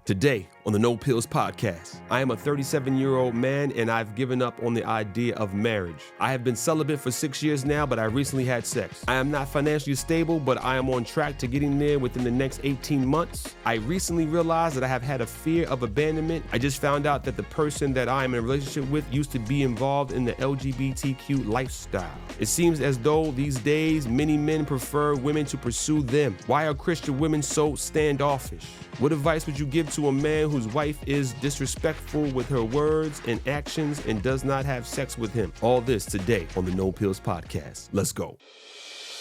Today on the No Pillz podcast, I am a 37-year-old man and I've given up on the idea of marriage. I have been celibate for 6 years now, but I recently had sex. I am not financially stable, but I am on track to getting there within the next 18 months. I recently realized that I have had a fear of abandonment. I just found out that the person that I am in a relationship with used to be involved in the LGBTQ lifestyle. It seems as though these days many men prefer women to pursue them. Why are Christian women so standoffish? What advice would you give to a man whose wife is disrespectful with her words and actions and does not have sex with him? All this today on the No Pillz podcast. Let's go.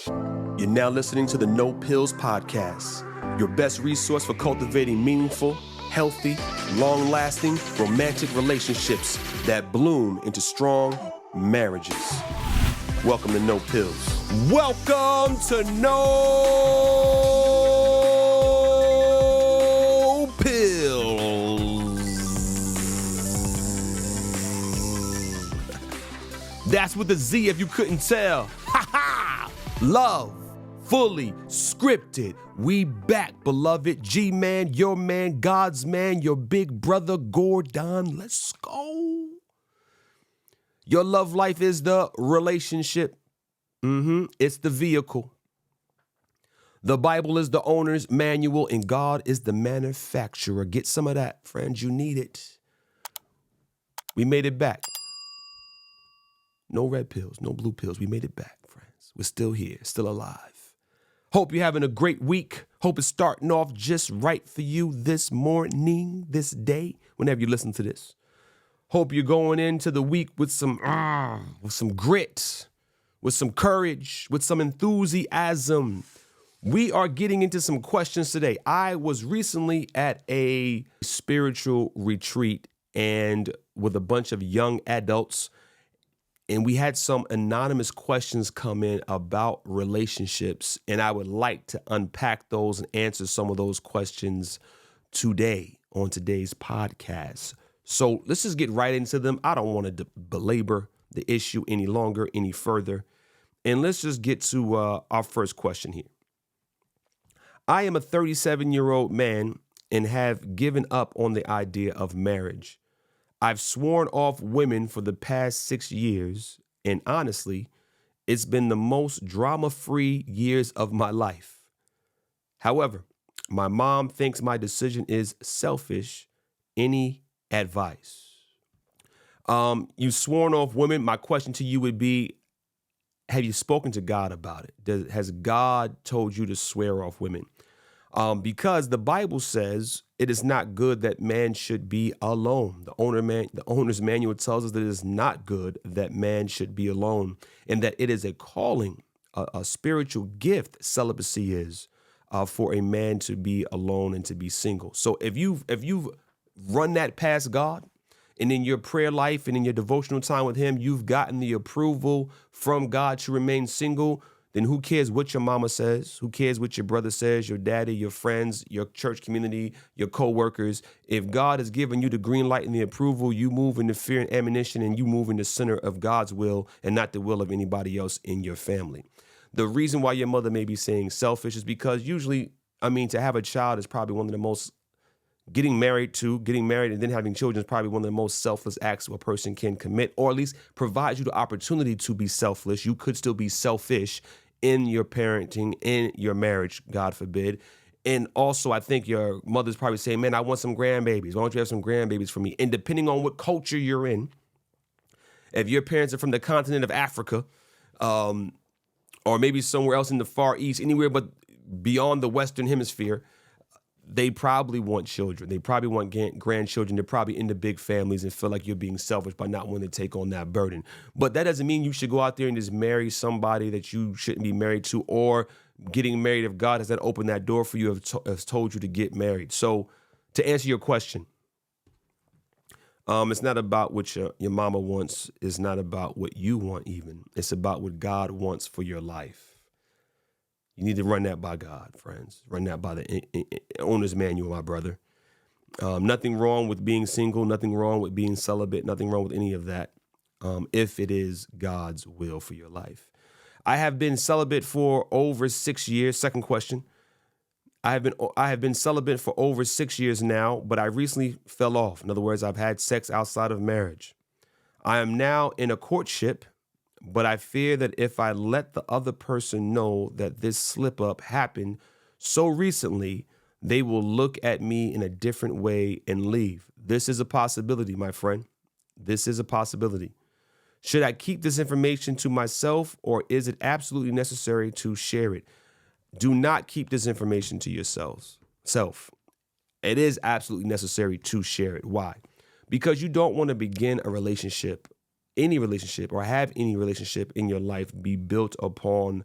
You're now listening to the No Pillz podcast, your best resource for cultivating meaningful, healthy, long-lasting, romantic relationships that bloom into strong marriages. Welcome to No Pillz. Welcome to No Pillz. That's with a Z if you couldn't tell. Ha ha! Love, fully scripted. We back, beloved. G-Man, your man, God's man, your big brother, Gordon. Let's go. Your love life is the relationship. It's the vehicle. The Bible is the owner's manual and God is the manufacturer. Get some of that, friends. You need it. We made it back. No red pills, no blue pills. We made it back, friends. We're still here, still alive. Hope you're having a great week. Hope it's starting off just right for you this morning, this day, whenever you listen to this. Hope you're going into the week with some grit, with some courage, with some enthusiasm. We are getting into some questions today. I was recently at a spiritual retreat and with a bunch of young adults, and we had some anonymous questions come in about relationships, and I would like to unpack those and answer some of those questions today on today's podcast. So let's just get right into them. I don't want to belabor the issue any longer, any further. And let's just get to our first question here. I am a 37-year-old man and have given up on the idea of marriage. I've sworn off women for the past 6 years, and honestly, it's been the most drama-free years of my life. However, my mom thinks my decision is selfish. Any advice? You've sworn off women. My question to you would be, have you spoken to God about it? Has God told you to swear off women? Because the Bible says it is not good that man should be alone. The owner's manual tells us that it is not good that man should be alone, and that it is a calling, a spiritual gift. Celibacy is for a man to be alone and to be single. So if you've run that past God, and in your prayer life and in your devotional time with him, you've gotten the approval from God to remain single, then who cares what your mama says? Who cares what your brother says, your daddy, your friends, your church community, your co-workers? If God has given you the green light and the approval, you move in the fear and admonition, and you move in the center of God's will and not the will of anybody else in your family. The reason why your mother may be saying selfish is because usually, to have a child is probably one of the most Getting married and then having children is probably one of the most selfless acts a person can commit, or at least provides you the opportunity to be selfless. You could still be selfish in your parenting, in your marriage, God forbid. And also, I think your mother's probably saying, man, I want some grandbabies. Why don't you have some grandbabies for me? And depending on what culture you're in, if your parents are from the continent of Africa, or maybe somewhere else in the Far East, anywhere but beyond the Western Hemisphere, they probably want children. They probably want grandchildren. They're probably into big families and feel like you're being selfish by not wanting to take on that burden. But that doesn't mean you should go out there and just marry somebody that you shouldn't be married to, or getting married if God has not opened that door for you, has told you to get married. So to answer your question, it's not about what your mama wants. It's not about what you want even. It's about what God wants for your life. You need to run that by God, friends. Run that by the owner's manual, my brother. Nothing wrong with being single. Nothing wrong with being celibate. Nothing wrong with any of that, if it is God's will for your life. I have been celibate for over 6 years. Second question. I have been celibate for over 6 years now, but I recently fell off. In other words, I've had sex outside of marriage. I am now in a courtship, but I fear that if I let the other person know that this slip up happened so recently, they will look at me in a different way and leave. This is a possibility, my friend. This is a possibility. Should I keep this information to myself, or is it absolutely necessary to share it? Do not keep this information to yourselves. It is absolutely necessary to share it. Why? Because you don't want to begin a relationship, any relationship, or have any relationship in your life be built upon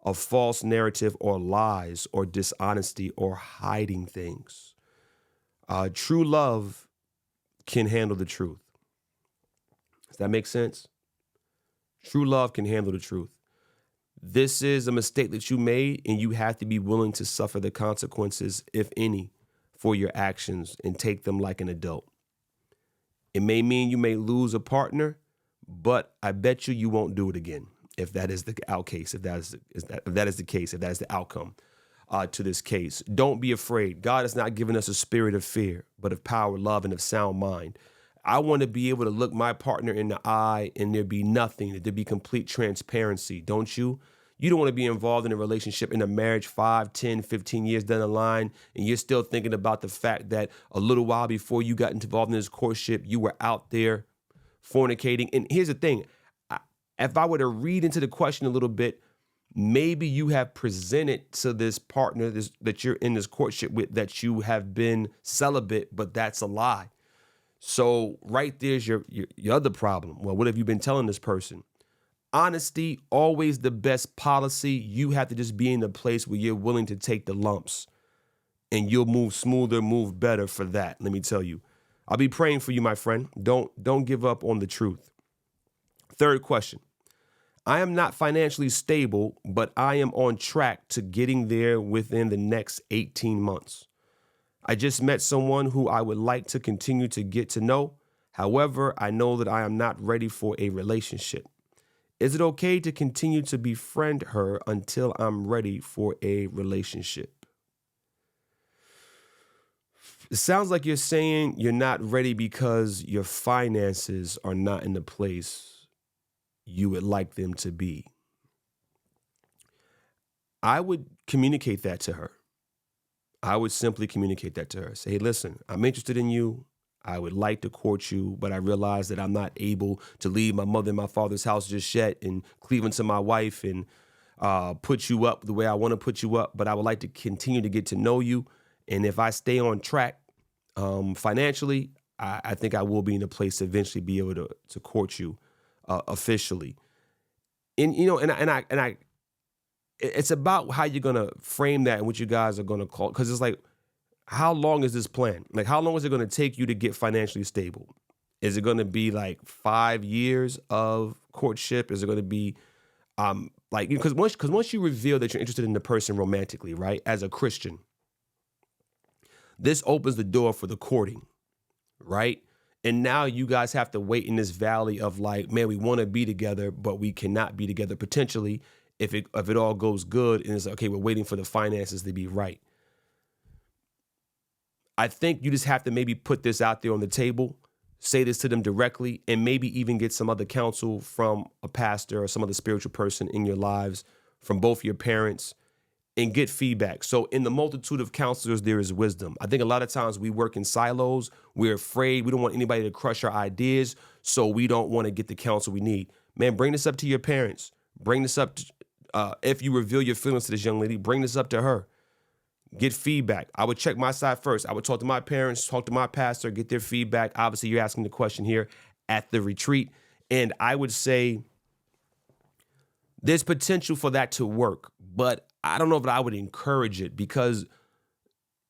a false narrative or lies or dishonesty or hiding things. True love can handle the truth. Does that make sense? True love can handle the truth. This is a mistake that you made, and you have to be willing to suffer the consequences, if any, for your actions and take them like an adult. It may mean you may lose a partner, but I bet you won't do it again if that is the case, if that is the outcome to this case. Don't be afraid. God has not given us a spirit of fear, but of power, love, and of sound mind. I want to be able to look my partner in the eye and there be nothing, there be complete transparency, don't you? You don't want to be involved in a relationship, in a marriage 5, 10, 15 years down the line, and you're still thinking about the fact that a little while before you got involved in this courtship, you were out there fornicating. And here's the thing. If I were to read into the question a little bit, maybe you have presented to this partner that you're in this courtship with that you have been celibate, but that's a lie. So right there's your other problem. Well, what have you been telling this person? Honesty, always the best policy. You have to just be in a place where you're willing to take the lumps, and you'll move smoother, move better for that. Let me tell you. I'll be praying for you, my friend. Don't give up on the truth. Third question. I am not financially stable, but I am on track to getting there within the next 18 months. I just met someone who I would like to continue to get to know. However, I know that I am not ready for a relationship. Is it okay to continue to befriend her until I'm ready for a relationship? It sounds like you're saying you're not ready because your finances are not in the place you would like them to be. I would communicate that to her. I would simply communicate that to her. Say, hey, listen, I'm interested in you. I would like to court you, but I realize that I'm not able to leave my mother and my father's house just yet and cleave into my wife and put you up the way I want to put you up. But I would like to continue to get to know you. And if I stay on track financially, I think I will be in a place to eventually be able to court you officially. And, you know, and I it's about how you're going to frame that and what you guys are going to call, because it's like, how long is this plan? Like, how long is it going to take you to get financially stable? Is it going to be like 5 years of courtship? Is it going to be because once you reveal that you're interested in the person romantically, right, as a Christian, this opens the door for the courting, right? And now you guys have to wait in this valley of like, man, we want to be together, but we cannot be together potentially if it all goes good. And it's okay, we're waiting for the finances to be right. I think you just have to maybe put this out there on the table, say this to them directly, and maybe even get some other counsel from a pastor or some other spiritual person in your lives, from both your parents, and get feedback. So in the multitude of counselors, there is wisdom. I think a lot of times we work in silos. We're afraid. We don't want anybody to crush our ideas, so we don't want to get the counsel we need. Man, bring this up to your parents. Bring this up if you reveal your feelings to this young lady, bring this up to her. Get feedback. I would check my side first. I would talk to my parents, talk to my pastor, get their feedback. Obviously, you're asking the question here at the retreat. And I would say there's potential for that to work, but I don't know if I would encourage it, because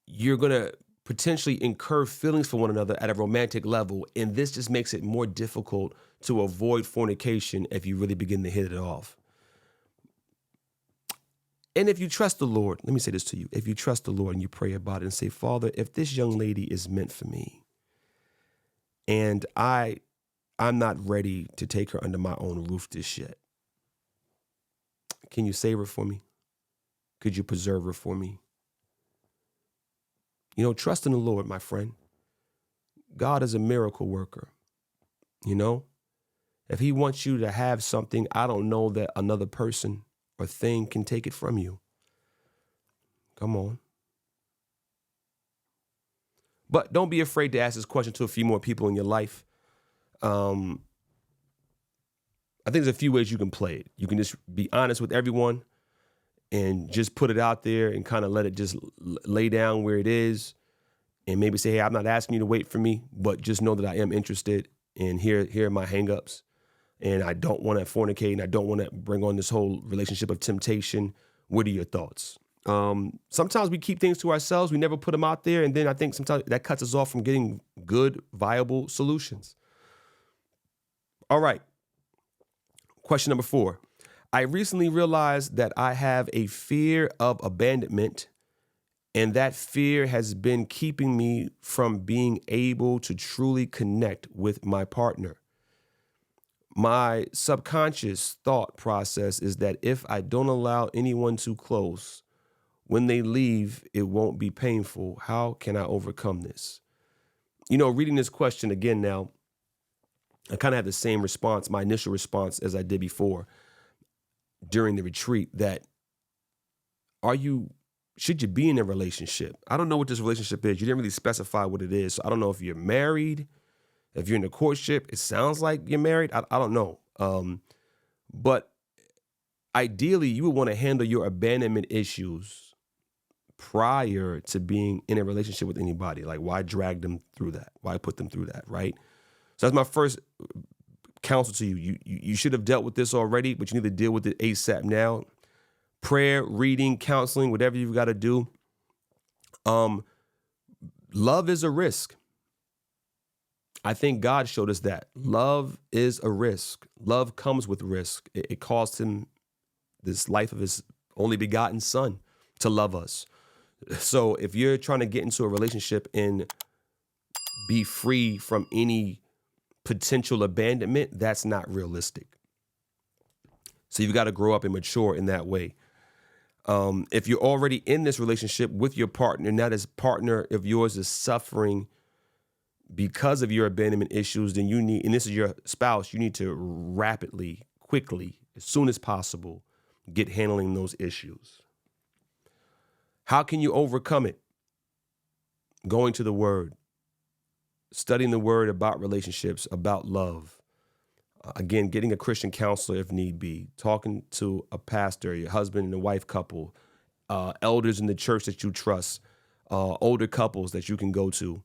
you're going to potentially incur feelings for one another at a romantic level. And this just makes it more difficult to avoid fornication if you really begin to hit it off. And if you trust the Lord, let me say this to you. If you trust the Lord and you pray about it and say, Father, if this young lady is meant for me and I'm not ready to take her under my own roof just yet, can you save her for me? Could you preserve her for me? Trust in the Lord, my friend. God is a miracle worker. If he wants you to have something, I don't know that another person or thing can take it from you. Come on. But don't be afraid to ask this question to a few more people in your life. I think there's a few ways you can play it. You can just be honest with everyone and just put it out there and kind of let it just lay down where it is. And maybe say, hey, I'm not asking you to wait for me, but just know that I am interested. And here are my hangups. And I don't want to fornicate, and I don't want to bring on this whole relationship of temptation. What are your thoughts? Sometimes we keep things to ourselves. We never put them out there. And then I think sometimes that cuts us off from getting good, viable solutions. All right. Question number 4. I recently realized that I have a fear of abandonment, and that fear has been keeping me from being able to truly connect with my partner. My subconscious thought process is that if I don't allow anyone too close, when they leave, it won't be painful. How can I overcome this? Reading this question again now, I kind of had the same response, my initial response, as I did before during the retreat, that should you be in a relationship? I don't know what this relationship is. You didn't really specify what it is. So I don't know if you're married, if you're in a courtship. It sounds like you're married. I don't know. But ideally, you would want to handle your abandonment issues prior to being in a relationship with anybody. Like, why drag them through that? Why put them through that, right? So that's my first counsel to you. You should have dealt with this already, but you need to deal with it ASAP now. Prayer, reading, counseling, whatever you've got to do. Love is a risk. I think God showed us that. Love is a risk. Love comes with risk. It cost him this life of his only begotten son to love us. So if you're trying to get into a relationship and be free from any potential abandonment, that's not realistic. So you've got to grow up and mature in that way. If you're already in this relationship with your partner, and that is partner of yours is suffering because of your abandonment issues, then you need, and this is your spouse, you need to rapidly, quickly, as soon as possible, get handling those issues. How can you overcome it? Going to the Word, studying the Word about relationships, about love. Again, getting a Christian counselor if need be, talking to a pastor, your husband and a wife couple, elders in the church that you trust, older couples that you can go to,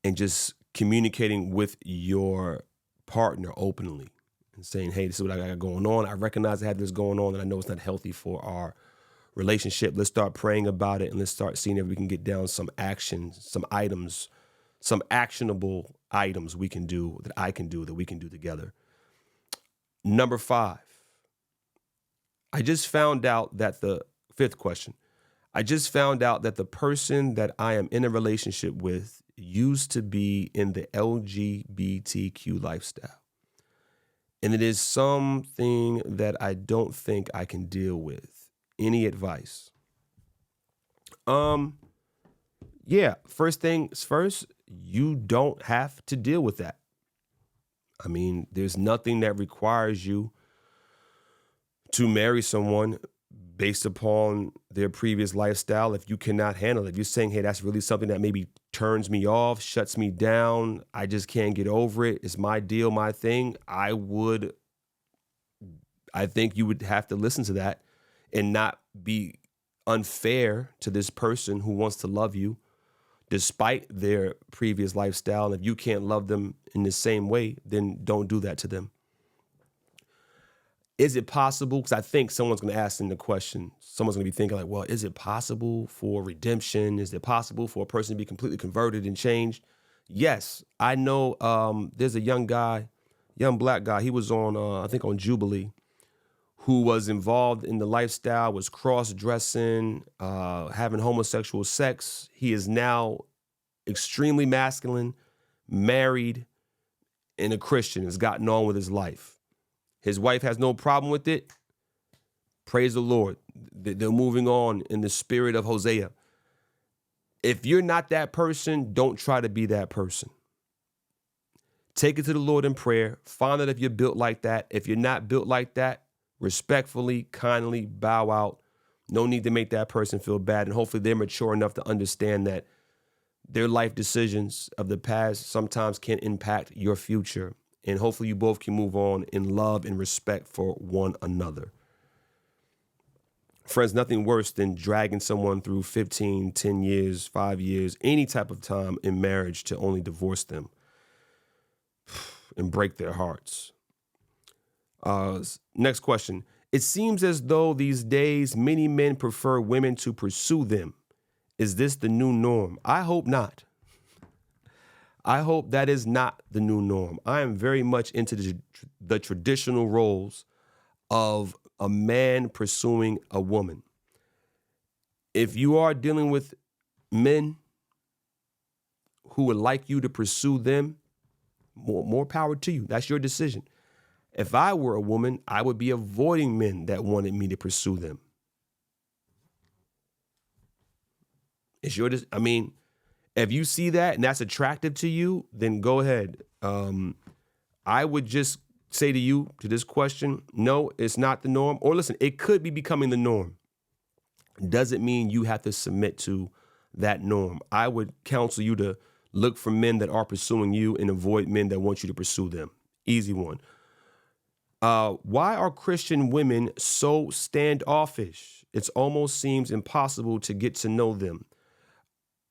and just communicating with your partner openly and saying, hey, this is what I got going on. I recognize I have this going on and I know it's not healthy for our relationship. Let's start praying about it and let's start seeing if we can get down some actions, some items, some actionable items we can do, that I can do, that we can do together. Number 5, I just found out that the 5th question, I just found out that the person that I am in a relationship with used to be in the LGBTQ lifestyle. And it is something that I don't think I can deal with. Any advice? Yeah, first things first, you don't have to deal with that. I mean, there's nothing that requires you to marry someone based upon their previous lifestyle if you cannot handle it. If you're saying, hey, that's really something that maybe turns me off, shuts me down, I just can't get over it, it's my deal, my thing, I think you would have to listen to that and not be unfair to this person who wants to love you despite their previous lifestyle. And if you can't love them in the same way, then don't do that to them. Is it possible? Because I think someone's going to ask them the question. Someone's going to be thinking like, well, is it possible for redemption? Is it possible for a person to be completely converted and changed? Yes. I know there's a young black guy. He was on, I think on Jubilee, who was involved in the lifestyle, was cross-dressing, having homosexual sex. He is now extremely masculine, married, and a Christian, has gotten on with his life. His wife has no problem with it. Praise the Lord. They're moving on in the spirit of Hosea. If you're not that person, don't try to be that person. Take it to the Lord in prayer. Find out if you're built like that. If you're not built like that, respectfully, kindly bow out. No need to make that person feel bad. And hopefully they're mature enough to understand that their life decisions of the past sometimes can impact your future. And hopefully you both can move on in love and respect for one another. Friends, nothing worse than dragging someone through 15, 10 years, 5 years, any type of time in marriage to only divorce them and break their hearts. Next question. It seems as though these days many men prefer women to pursue them. Is this the new norm? I hope not. I hope that is not the new norm. I am very much into the traditional roles of a man pursuing a woman. If you are dealing with men who would like you to pursue them, more power to you. That's your decision. If I were a woman, I would be avoiding men that wanted me to pursue them. It's your, I mean, if you see that and that's attractive to you, then go ahead. I would just say to you, to this question, no, it's not the norm. Or listen, it could be becoming the norm. Doesn't mean you have to submit to that norm. I would counsel you to look for men that are pursuing you and avoid men that want you to pursue them. Easy one. Why are Christian women so standoffish? It almost seems impossible to get to know them.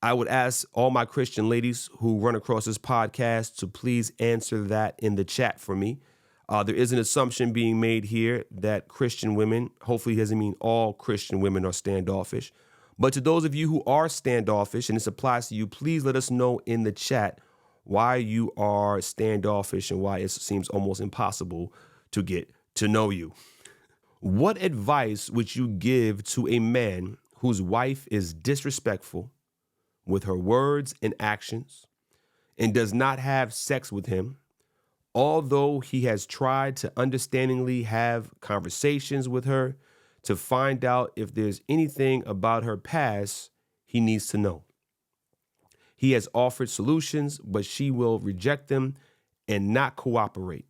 I would ask all my Christian ladies who run across this podcast to please answer that in the chat for me. There is an assumption being made here that Christian women, hopefully it doesn't mean all Christian women are standoffish. But to those of you who are standoffish, and this applies to you, please let us know in the chat why you are standoffish and why it seems almost impossible to get to know you. What advice would you give to a man whose wife is disrespectful with her words and actions and does not have sex with him, although he has tried to understandingly have conversations with her to find out if there's anything about her past he needs to know? He has offered solutions, but she will reject them and not cooperate.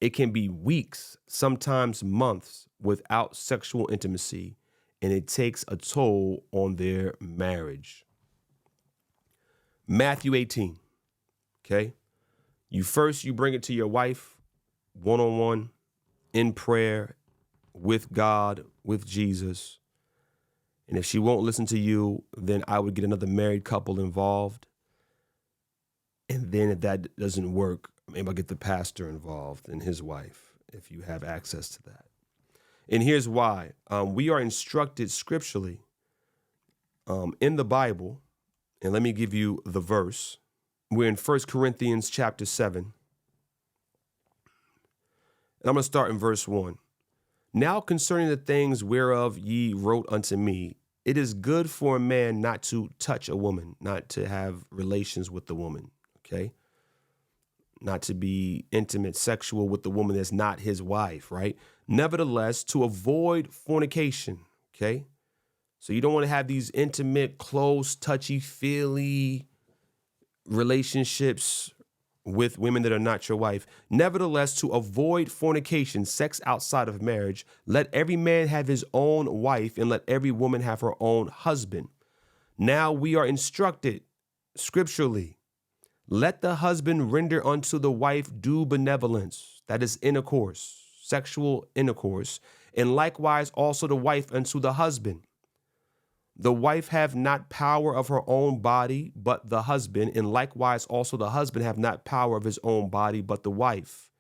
It can be weeks, sometimes months, without sexual intimacy, and it takes a toll on their marriage. Matthew 18, okay? You bring it to your wife, one-on-one, in prayer, with God, with Jesus. And if she won't listen to you, then I would get another married couple involved. And then if that doesn't work, maybe I'll get the pastor involved and his wife, if you have access to that. And here's why. We are instructed scripturally in the Bible, and let me give you the verse. We're in 1 Corinthians chapter 7. And I'm going to start in verse 1. Now concerning the things whereof ye wrote unto me, it is good for a man not to touch a woman, not to have relations with the woman, okay? Not to be intimate, sexual with the woman that's not his wife, right? Nevertheless, to avoid fornication, okay? So you don't want to have these intimate, close, touchy-feely relationships with women that are not your wife. Nevertheless, to avoid fornication, sex outside of marriage, let every man have his own wife and let every woman have her own husband. Now we are instructed scripturally, let the husband render unto the wife due benevolence, that is intercourse, sexual intercourse, and likewise also the wife unto the husband. The wife have not power of her own body, but the husband, and likewise also the husband have not power of his own body, but the wife.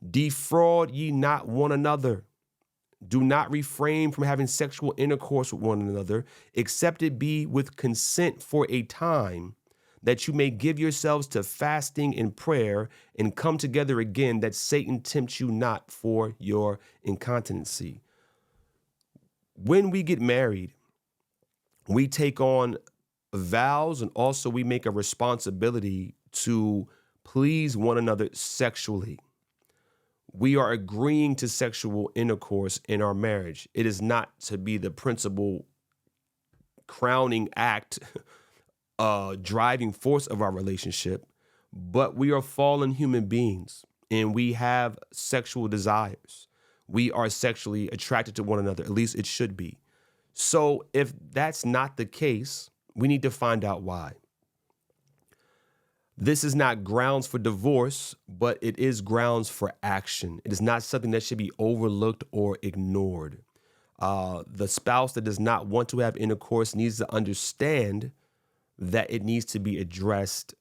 Defraud ye not one another. Do not refrain from having sexual intercourse with one another, except it be with consent for a time, that you may give yourselves to fasting and prayer and come together again, that Satan tempt you not for your incontinency. When we get married, we take on vows and also we make a responsibility to please one another sexually. We are agreeing to sexual intercourse in our marriage. It is not to be the principal crowning act, driving force of our relationship, but we are fallen human beings and we have sexual desires. We are sexually attracted to one another, at least it should be. So if that's not the case, we need to find out why. This is not grounds for divorce, but it is grounds for action. It is not something that should be overlooked or ignored. The spouse that does not want to have intercourse needs to understand that it needs to be addressed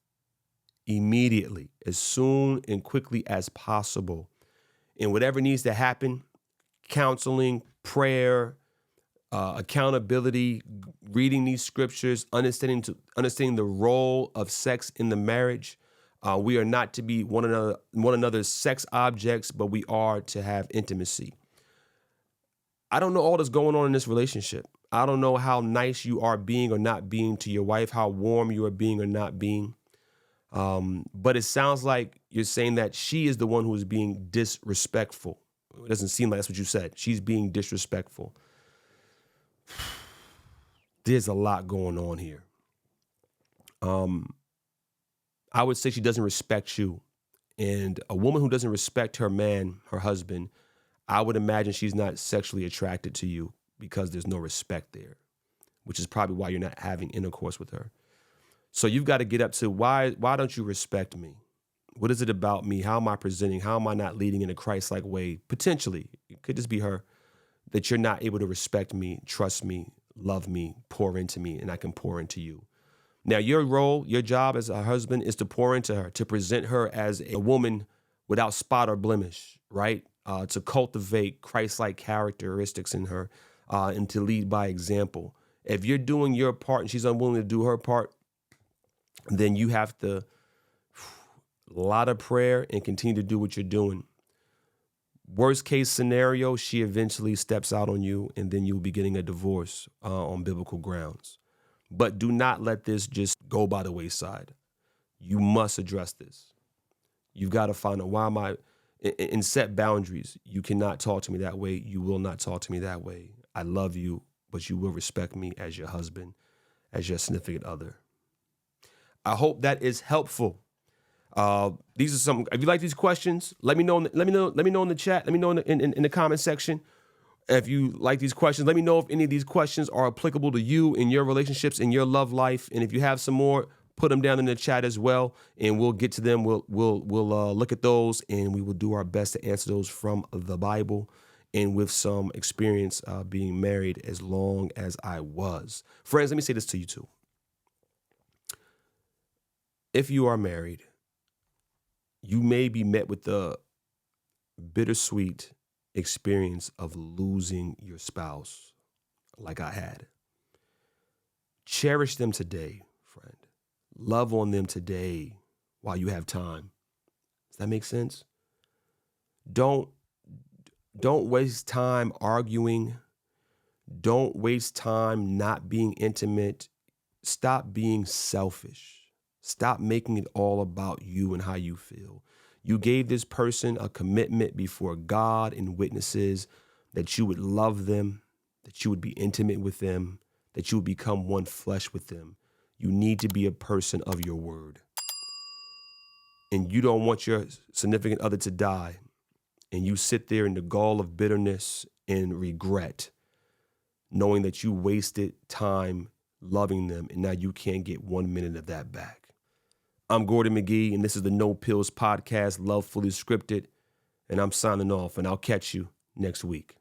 immediately, as soon and quickly as possible. And whatever needs to happen, counseling, prayer, accountability, reading these scriptures, understanding the role of sex in the marriage. We are not to be one another's sex objects, but we are to have intimacy. I don't know all that's going on in this relationship. I don't know how nice you are being or not being to your wife, how warm you are being or not being. But it sounds like you're saying that she is the one who is being disrespectful. It doesn't seem like that's what you said. She's being disrespectful. There's a lot going on here. I would say she doesn't respect you. And a woman who doesn't respect her man, her husband, I would imagine she's not sexually attracted to you because there's no respect there, which is probably why you're not having intercourse with her. So you've got to get up to why don't you respect me? What is it about me? How am I presenting? How am I not leading in a Christ-like way? Potentially, it could just be her, that you're not able to respect me, trust me, love me, pour into me, and I can pour into you. Now, your role, your job as a husband is to pour into her, to present her as a woman without spot or blemish, right? To cultivate Christ-like characteristics in her and to lead by example. If you're doing your part and she's unwilling to do her part, then you have to, a lot of prayer and continue to do what you're doing. Worst case scenario, she eventually steps out on you and then you'll be getting a divorce on biblical grounds. But do not let this just go by the wayside. You must address this. You've got to find out, why am I, and set boundaries. You cannot talk to me that way. You will not talk to me that way. I love you, but you will respect me as your husband, as your significant other. I hope that is helpful. These are some. If you like these questions, let me know. Let me know in the chat. Let me know in the comment section. If you like these questions, let me know if any of these questions are applicable to you in your relationships, in your love life. And if you have some more, put them down in the chat as well, and we'll get to them. We'll look at those, and we will do our best to answer those from the Bible and with some experience being married as long as I was. Friends, let me say this to you too. If you are married, you may be met with the bittersweet experience of losing your spouse like I had. Cherish them today, friend. Love on them today while you have time. Does that make sense? Don't waste time arguing. Don't waste time not being intimate. Stop being selfish. Stop making it all about you and how you feel. You gave this person a commitment before God and witnesses that you would love them, that you would be intimate with them, that you would become one flesh with them. You need to be a person of your word. And you don't want your significant other to die. And you sit there in the gall of bitterness and regret, knowing that you wasted time loving them and now you can't get 1 minute of that back. I'm Gordon McGee, and this is the No Pillz podcast, Love Fully Scripted, and I'm signing off, and I'll catch you next week.